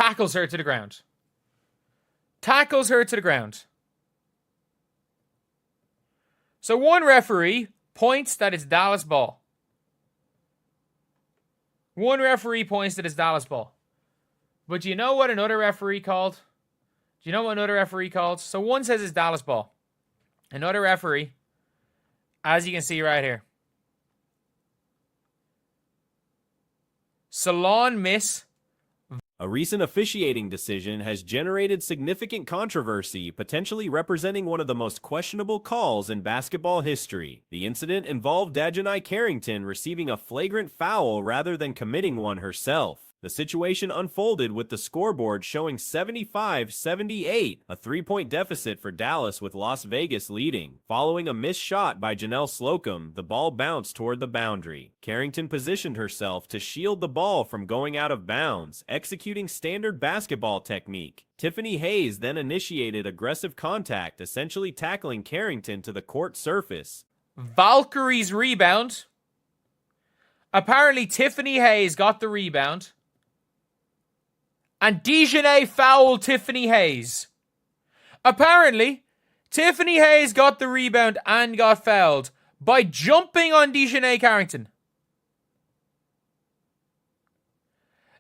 tackles her to the ground. Tackles her to the ground. So one referee points that it's Dallas ball. One referee points that it's Dallas ball. But do you know what another referee called? Do you know what another referee called? So one says it's Dallas ball. Another referee, as you can see right here. Salon miss. A recent officiating decision has generated significant controversy, potentially representing one of the most questionable calls in basketball history. The incident involved Dajanai Carrington receiving a flagrant foul rather than committing one herself. The situation unfolded with the scoreboard showing 75-78, a 3-point deficit for Dallas with Las Vegas leading. Following a missed shot by Janelle Slocum, the ball bounced toward the boundary. Carrington positioned herself to shield the ball from going out of bounds, executing standard basketball technique. Tiffany Hayes then initiated aggressive contact, essentially tackling Carrington to the court surface. Valkyrie's rebound. Apparently, Tiffany Hayes got the rebound. And Dejanay fouled Tiffany Hayes. Apparently, Tiffany Hayes got the rebound and got fouled by jumping on Dejanay Carrington.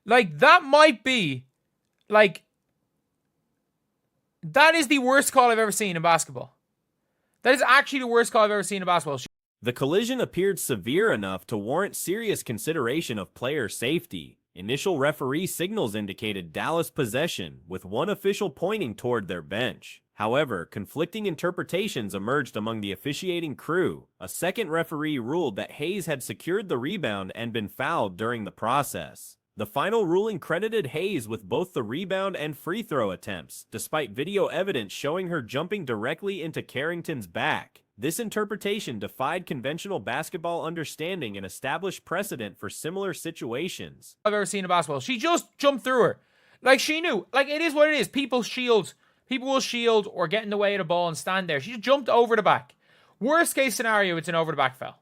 Like, that might be, like, that is the worst call I've ever seen in basketball. That is actually the worst call I've ever seen in basketball. The collision appeared severe enough to warrant serious consideration of player safety. Initial referee signals indicated Dallas possession, with one official pointing toward their bench. However, conflicting interpretations emerged among the officiating crew. A second referee ruled that Hayes had secured the rebound and been fouled during the process. The final ruling credited Hayes with both the rebound and free throw attempts, despite video evidence showing her jumping directly into Carrington's back. This interpretation defied conventional basketball understanding and established precedent for similar situations. I've ever seen in basketball. She just jumped through her. Like, she knew. Like, it is what it is. People will shield or get in the way of the ball and stand there. She just jumped over the back. Worst case scenario, it's an over the back foul.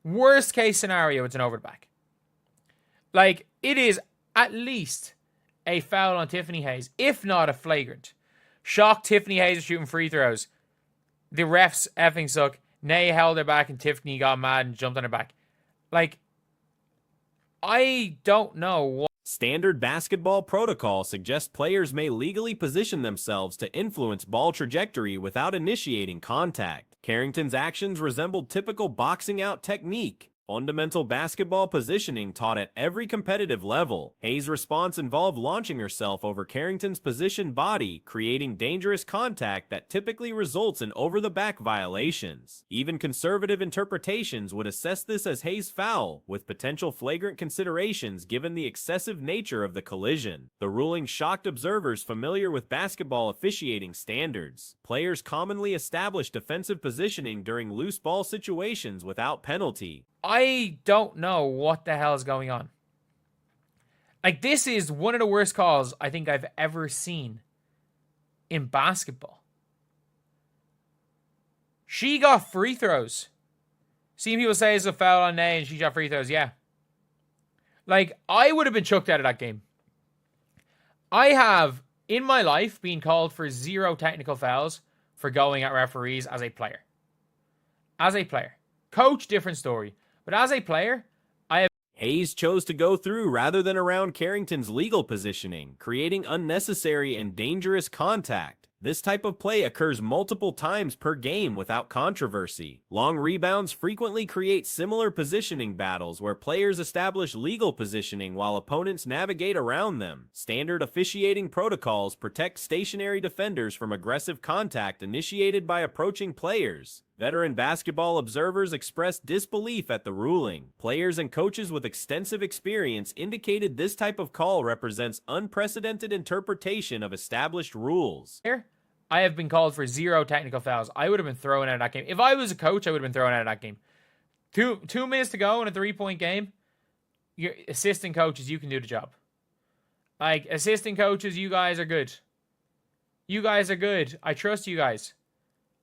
Worst case scenario, it's an over the back. Like, it is at least a foul on Tiffany Hayes, if not a flagrant. Shocked Tiffany Hayes is shooting free throws. The refs effing suck. Nay held her back and Tiffany got mad and jumped on her back. Like, I don't know what. Standard basketball protocol suggests players may legally position themselves to influence ball trajectory without initiating contact. Carrington's actions resembled typical boxing out technique. Fundamental basketball positioning taught at every competitive level. Hayes' response involved launching herself over Carrington's positioned body, creating dangerous contact that typically results in over-the-back violations. Even conservative interpretations would assess this as Hayes' foul, with potential flagrant considerations given the excessive nature of the collision. The ruling shocked observers familiar with basketball officiating standards. Players commonly establish defensive positioning during loose ball situations without penalty. I don't know what the hell is going on. Like, this is one of the worst calls I think I've ever seen in basketball. She got free throws. Seeing people say it's a foul on Nay and she got free throws, yeah. Like, I would have been chucked out of that game. I have, in my life, been called for 0 technical fouls for going at referees as a player. As a player. Coach, different story. But as a player, Hayes chose to go through rather than around Carrington's legal positioning, creating unnecessary and dangerous contact. This type of play occurs multiple times per game without controversy. Long rebounds frequently create similar positioning battles where players establish legal positioning while opponents navigate around them. Standard officiating protocols protect stationary defenders from aggressive contact initiated by approaching players. Veteran basketball observers expressed disbelief at the ruling. Players and coaches with extensive experience indicated this type of call represents unprecedented interpretation of established rules. I have been called for 0 technical fouls. I would have been thrown out of that game. If I was a coach, I would have been thrown out of that game. Two minutes to go in a 3-point game. Your assistant coaches, you can do the job. Like, assistant coaches, you guys are good. You guys are good. I trust you guys.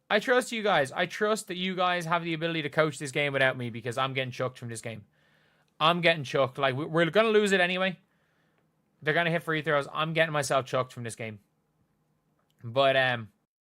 I trust you guys. I trust that you guys have the ability to coach this game without me because I'm getting chucked from this game. I'm getting chucked. Like, we're going to lose it anyway. They're going to hit free throws. I'm getting myself chucked from this game. But,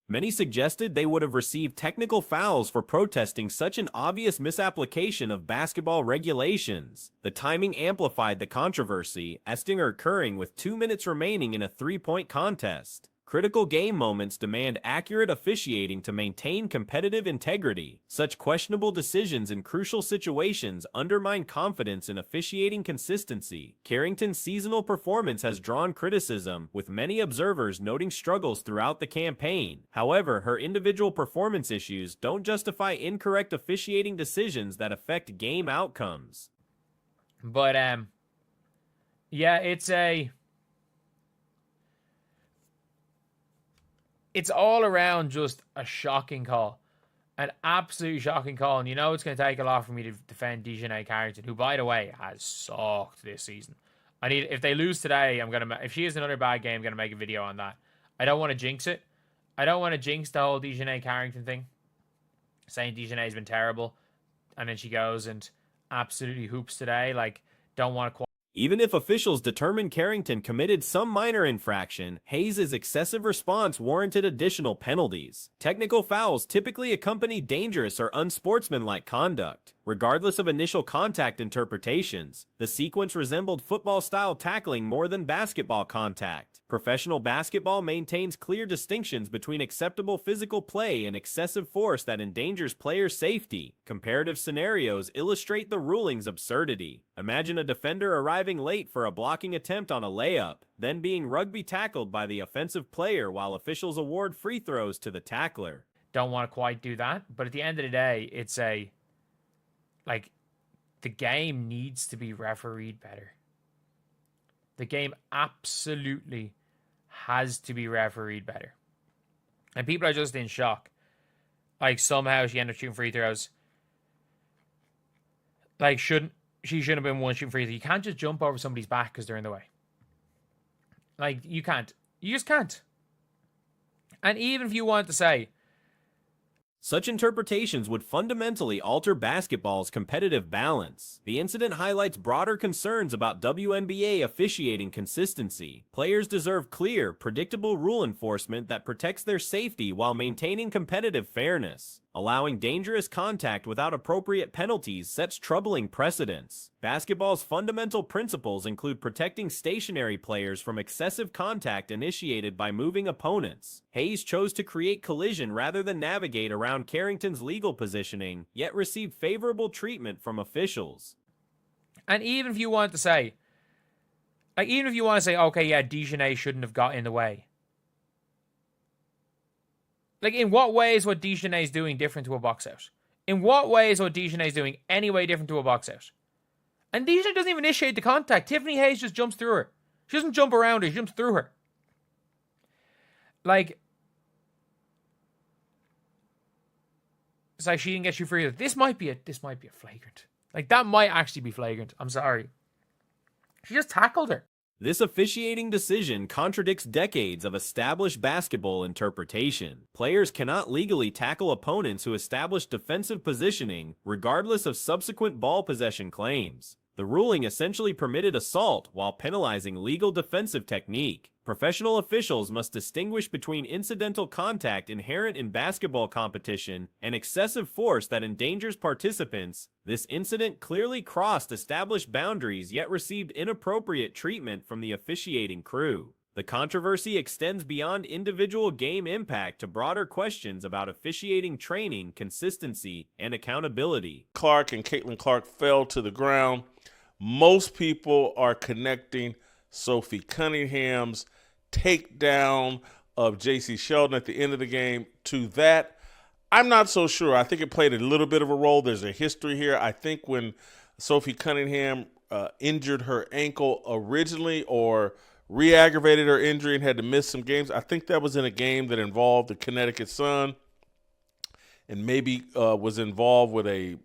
Many suggested they would have received technical fouls for protesting such an obvious misapplication of basketball regulations. The timing amplified the controversy, Estinger occurring with 2 minutes remaining in a three-point contest. Critical game moments demand accurate officiating to maintain competitive integrity. Such questionable decisions in crucial situations undermine confidence in officiating consistency. Carrington's seasonal performance has drawn criticism, with many observers noting struggles throughout the campaign. However, her individual performance issues don't justify incorrect officiating decisions that affect game outcomes. But, yeah, it's all around just a shocking call. An absolutely shocking call. And you know it's going to take a lot for me to defend DiJonai Carrington, who, by the way, has sucked this season. If they lose today, if she has another bad game, I'm going to make a video on that. I don't want to jinx it. I don't want to jinx the whole DiJonai Carrington thing, saying DiJonai's been terrible, and then she goes and absolutely hoops today. Like, don't want to. Even if officials determined Carrington committed some minor infraction, Hayes' excessive response warranted additional penalties. Technical fouls typically accompany dangerous or unsportsmanlike conduct. Regardless of initial contact interpretations, the sequence resembled football-style tackling more than basketball contact. Professional basketball maintains clear distinctions between acceptable physical play and excessive force that endangers players' safety. Comparative scenarios illustrate the ruling's absurdity. Imagine a defender arriving late for a blocking attempt on a layup, then being rugby tackled by the offensive player while officials award free throws to the tackler. Don't want to quite do that, but at the end of the day, the game needs to be refereed better. The game absolutely has to be refereed better. And people are just in shock. Like, somehow she ended up shooting free throws. Like, she shouldn't have been one shooting free throws. You can't just jump over somebody's back because they're in the way. Like, you can't. You just can't. And even if you want to say, such interpretations would fundamentally alter basketball's competitive balance. The incident highlights broader concerns about WNBA officiating consistency. Players deserve clear, predictable rule enforcement that protects their safety while maintaining competitive fairness. Allowing dangerous contact without appropriate penalties sets troubling precedents. Basketball's fundamental principles include protecting stationary players from excessive contact initiated by moving opponents. Hayes chose to create collision rather than navigate around Carrington's legal positioning, yet received favorable treatment from officials. and even if you want to say, okay, yeah, DiJonai shouldn't have got in the way. Like, in what way is what DiJonai is doing different to a box out? In what way is what DiJonai is doing any way different to a box out? And DiJonai doesn't even initiate the contact. Tiffany Hayes just jumps through her. She doesn't jump around her. She jumps through her. Like, it's like she didn't get you free. This might be a flagrant. Like, that might actually be flagrant. I'm sorry. She just tackled her. This officiating decision contradicts decades of established basketball interpretation. Players cannot legally tackle opponents who establish defensive positioning, regardless of subsequent ball possession claims. The ruling essentially permitted assault while penalizing legal defensive technique. Professional officials must distinguish between incidental contact inherent in basketball competition and excessive force that endangers participants. This incident clearly crossed established boundaries yet received inappropriate treatment from the officiating crew. The controversy extends beyond individual game impact to broader questions about officiating training, consistency, and accountability. Clark and Caitlin Clark fell to the ground. Most people are connecting Sophie Cunningham's takedown of J.C. Sheldon at the end of the game to that. I'm not so sure. I think it played a little bit of a role. There's a history here. I think when Sophie Cunningham injured her ankle originally or re-aggravated her injury and had to miss some games, I think that was in a game that involved the Connecticut Sun and maybe was involved with a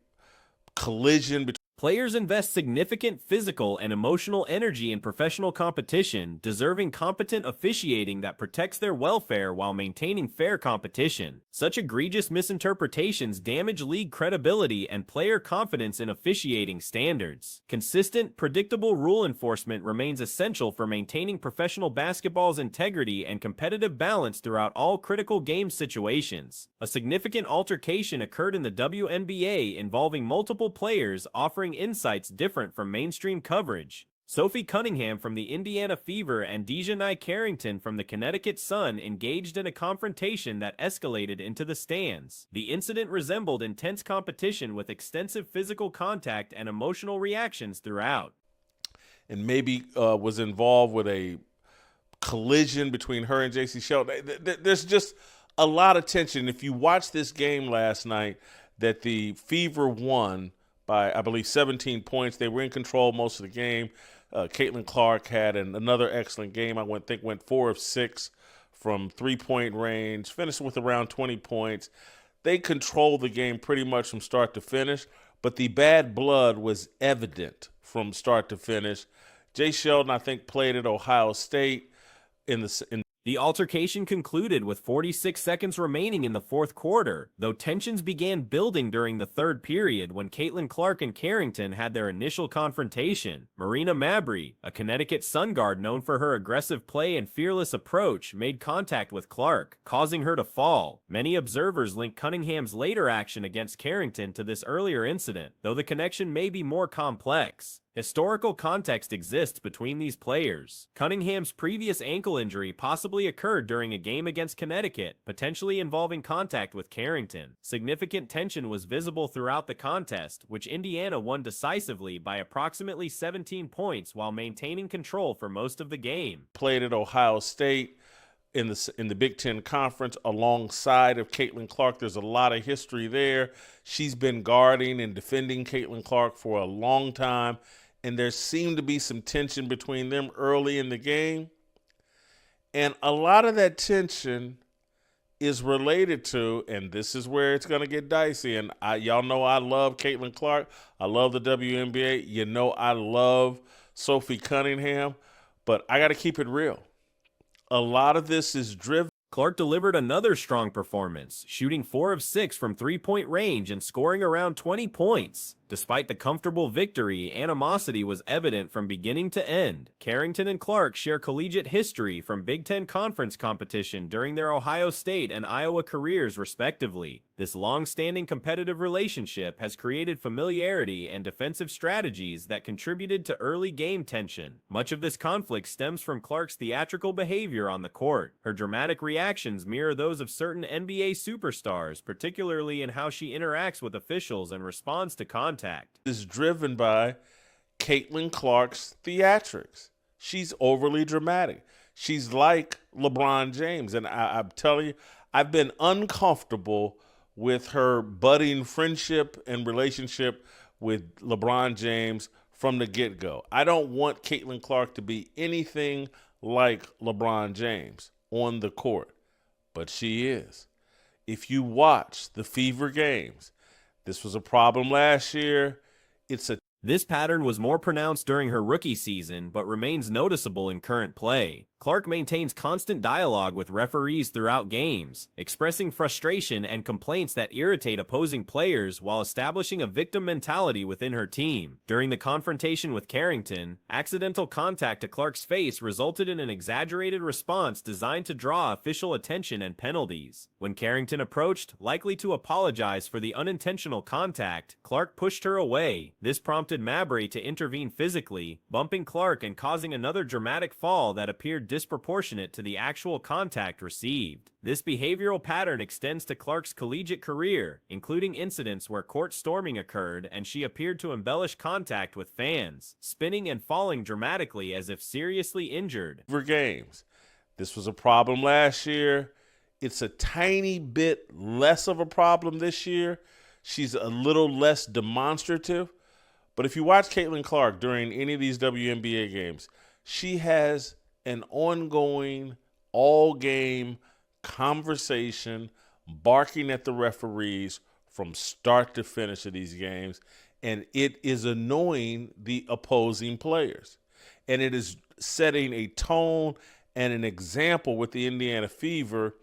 collision between Players invest significant physical and emotional energy in professional competition, deserving competent officiating that protects their welfare while maintaining fair competition. Such egregious misinterpretations damage league credibility and player confidence in officiating standards. Consistent, predictable rule enforcement remains essential for maintaining professional basketball's integrity and competitive balance throughout all critical game situations. A significant altercation occurred in the WNBA involving multiple players offering insights different from mainstream coverage. Sophie Cunningham from the Indiana Fever and Dejanai Carrington from the Connecticut Sun engaged in a confrontation that escalated into the stands. The incident resembled intense competition with extensive physical contact and emotional reactions throughout. And maybe was involved with a collision between her and J.C. Sheldon. There's just a lot of tension. If you watch this game last night, that the Fever won by, I believe, 17 points. They were in control most of the game. Caitlin Clark had another excellent game. I think went 4 of 6 from three-point range, finished with around 20 points. They controlled the game pretty much from start to finish, but the bad blood was evident from start to finish. Jay Sheldon, I think, played at Ohio State in The altercation concluded with 46 seconds remaining in the fourth quarter, though tensions began building during the third period when Caitlin Clark and Carrington had their initial confrontation. Marina Mabrey, a Connecticut Sun guard known for her aggressive play and fearless approach, made contact with Clark, causing her to fall. Many observers link Cunningham's later action against Carrington to this earlier incident, though the connection may be more complex. Historical context exists between these players. Cunningham's previous ankle injury possibly occurred during a game against Connecticut, potentially involving contact with Carrington. Significant tension was visible throughout the contest, which Indiana won decisively by approximately 17 points while maintaining control for most of the game. Played at Ohio State in the Big Ten Conference alongside of Caitlin Clark. There's a lot of history there. She's been guarding and defending Caitlin Clark for a long time, and there seemed to be some tension between them early in the game. And a lot of that tension is related to, and this is where it's going to get dicey, and y'all know I love Caitlin Clark. I love the WNBA. You know I love Sophie Cunningham, but I got to keep it real. A lot of this is driven. Clark delivered another strong performance, shooting 4 of 6 from three-point range and scoring around 20 points. Despite the comfortable victory, animosity was evident from beginning to end. Carrington and Clark share collegiate history from Big Ten Conference competition during their Ohio State and Iowa careers, respectively. This long-standing competitive relationship has created familiarity and defensive strategies that contributed to early game tension. Much of this conflict stems from Clark's theatrical behavior on the court. Her dramatic reactions mirror those of certain NBA superstars, particularly in how she interacts with officials and responds to contact. Is driven by Caitlin Clark's theatrics. She's overly dramatic. She's like LeBron James. And I'm telling you, I've been uncomfortable with her budding friendship and relationship with LeBron James from the get-go. I don't want Caitlin Clark to be anything like LeBron James on the court, but she is. If you watch the Fever games, this was a problem last year. This pattern was more pronounced during her rookie season, but remains noticeable in current play. Clark maintains constant dialogue with referees throughout games, expressing frustration and complaints that irritate opposing players while establishing a victim mentality within her team. During the confrontation with Carrington, accidental contact to Clark's face resulted in an exaggerated response designed to draw official attention and penalties. When Carrington approached, likely to apologize for the unintentional contact, Clark pushed her away. This prompted Mabrey to intervene physically, bumping Clark and causing another dramatic fall that appeared disproportionate to the actual contact received. This behavioral pattern extends to Clark's collegiate career, including incidents where court storming occurred and she appeared to embellish contact with fans, spinning and falling dramatically as if seriously injured. For games, this was a problem last year. It's a tiny bit less of a problem this year. She's a little less demonstrative. But if you watch Caitlin Clark during any of these WNBA games, she has an ongoing all-game conversation, barking at the referees from start to finish of these games. and it is annoying the opposing players. And it is setting a tone and an example with the Indiana Fever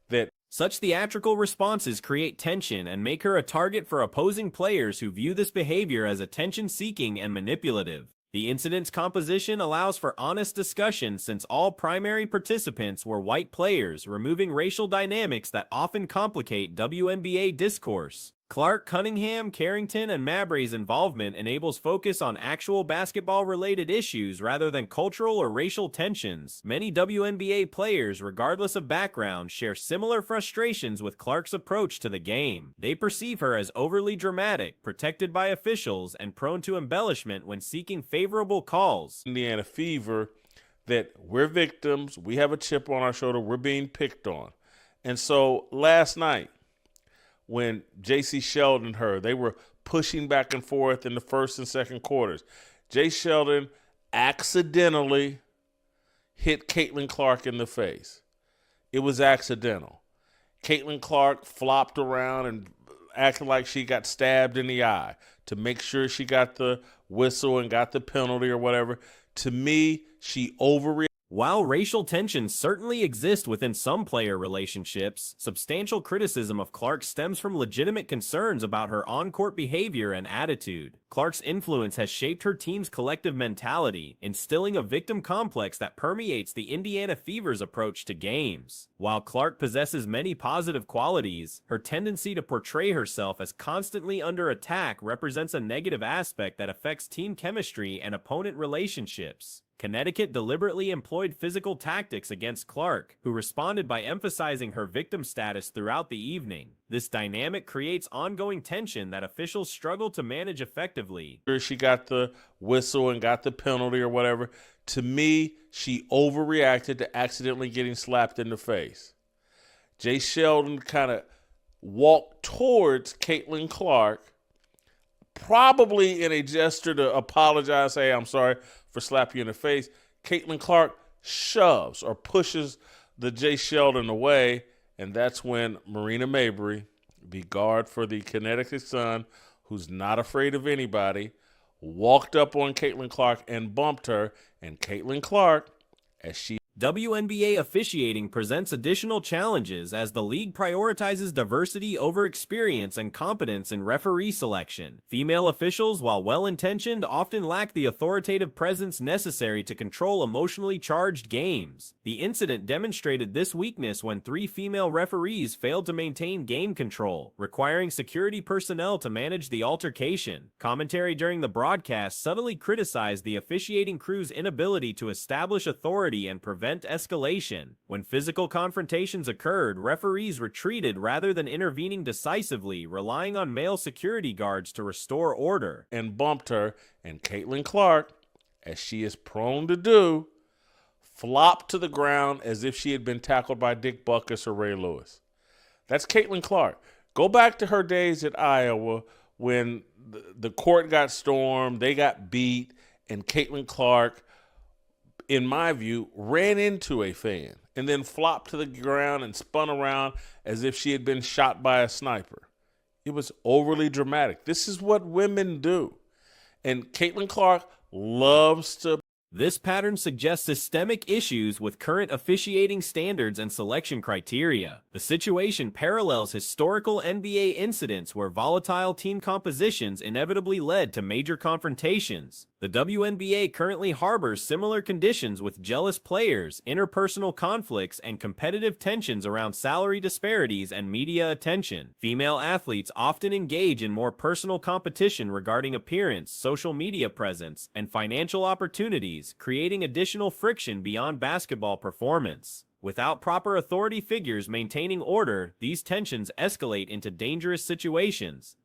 that Such theatrical responses create tension and make her a target for opposing players who view this behavior as attention-seeking and manipulative. The incident's composition allows for honest discussion since all primary participants were white players, removing racial dynamics that often complicate WNBA discourse. Clark, Cunningham, Carrington, and Mabry's involvement enables focus on actual basketball-related issues rather than cultural or racial tensions. Many WNBA players, regardless of background, share similar frustrations with Clark's approach to the game. They perceive her as overly dramatic, protected by officials, and prone to embellishment when seeking favorable calls. Indiana Fever, that we're victims, we have a chip on our shoulder, we're being picked on. And so last night, when J.C. Sheldon they were pushing back and forth in the first and second quarters. Jay Sheldon accidentally hit Caitlin Clark in the face. It was accidental. Caitlin Clark flopped around and acted like she got stabbed in the eye to make sure she got the whistle and got the penalty or whatever. To me, she overreacted. While racial tensions certainly exist within some player relationships, substantial criticism of Clark stems from legitimate concerns about her on-court behavior and attitude. Clark's influence has shaped her team's collective mentality, instilling a victim complex that permeates the Indiana Fever's approach to games. While Clark possesses many positive qualities, her tendency to portray herself as constantly under attack represents a negative aspect that affects team chemistry and opponent relationships. Connecticut deliberately employed physical tactics against Clark, who responded by emphasizing her victim status throughout the evening. This dynamic creates ongoing tension that officials struggle to manage effectively. She got the whistle and got the penalty or whatever. To me, she overreacted to accidentally getting slapped in the face. Jay Sheldon kind of walked towards Caitlin Clark, probably in a gesture to apologize, say, I'm sorry for slapping you in the face. Caitlin Clark shoves or pushes the Jay Sheldon away, and that's when Marina Mabrey, the guard for the Connecticut Sun, who's not afraid of anybody, walked up on Caitlin Clark and bumped her, and Caitlin Clark, as she WNBA officiating presents additional challenges as the league prioritizes diversity over experience and competence in referee selection. Female officials, while well-intentioned, often lack the authoritative presence necessary to control emotionally charged games. The incident demonstrated this weakness when 3 female referees failed to maintain game control, requiring security personnel to manage the altercation. Commentary during the broadcast subtly criticized the officiating crew's inability to establish authority and prevent escalation. When physical confrontations occurred, referees retreated rather than intervening decisively, relying on male security guards to restore order. and bumped her, and Caitlin Clark, as she is prone to do, flopped to the ground as if she had been tackled by Dick Butkus or Ray Lewis. That's Caitlin Clark. Go back to her days at Iowa when the court got stormed, they got beat, and Caitlin Clark, in my view, ran into a fan and then flopped to the ground and spun around as if she had been shot by a sniper. It was overly dramatic. This is what women do. And Caitlin Clark loves to. This pattern suggests systemic issues with current officiating standards and selection criteria. The situation parallels historical NBA incidents where volatile team compositions inevitably led to major confrontations. The WNBA currently harbors similar conditions with jealous players, interpersonal conflicts, and competitive tensions around salary disparities and media attention. Female athletes often engage in more personal competition regarding appearance, social media presence, and financial opportunities, creating additional friction beyond basketball performance. Without proper authority figures maintaining order, these tensions escalate into dangerous situations.